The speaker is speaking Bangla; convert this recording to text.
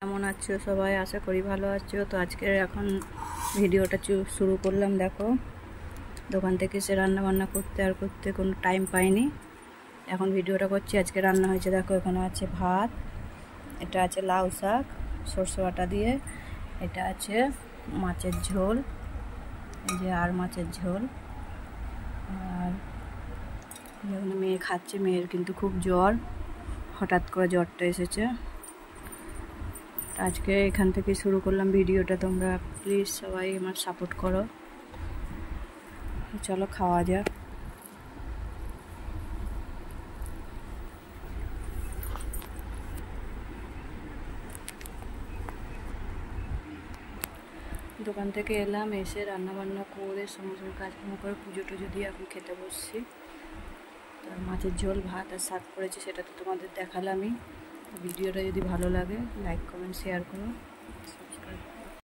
কেমন আছো সবাই? আশা করি ভালো আছো। তো আজকে এখন ভিডিওটা শুরু করলাম। দেখো, দোকান থেকে এসে রান্না বান্না করতে কোনো টাইম পাইনি, এখন ভিডিওটা করছি। আজকে রান্না হয়েছে, দেখো এখানে আছে ভাত, এটা আছে লাউ শাক সরষে বাটা দিয়ে, এটা আছে মাছের ঝোল, এই যে আর মাছের ঝোল। আর এখানে মেয়ে খাচ্ছে, মেয়ের কিন্তু খুব জ্বর, হঠাৎ করে জ্বরটা এসেছে। আজকে এখান থেকে শুরু করলাম ভিডিওটা। তোমরা প্লিজ সবাই আমার সাপোর্ট করো। চলো খাওয়া যাক। দোকান থেকে এলাম, এসে রান্না বান্না করে সমস্ত কাজকর্ম করে পুজো টুজো দিয়ে এখন খেতে বসছি। তো মাছের ঝোল, ভাত আর শাক করেছি, সেটা তো তোমাদের দেখালামই। ভিডিওটা যদি ভালো লাগে লাইক কমেন্ট শেয়ার করো।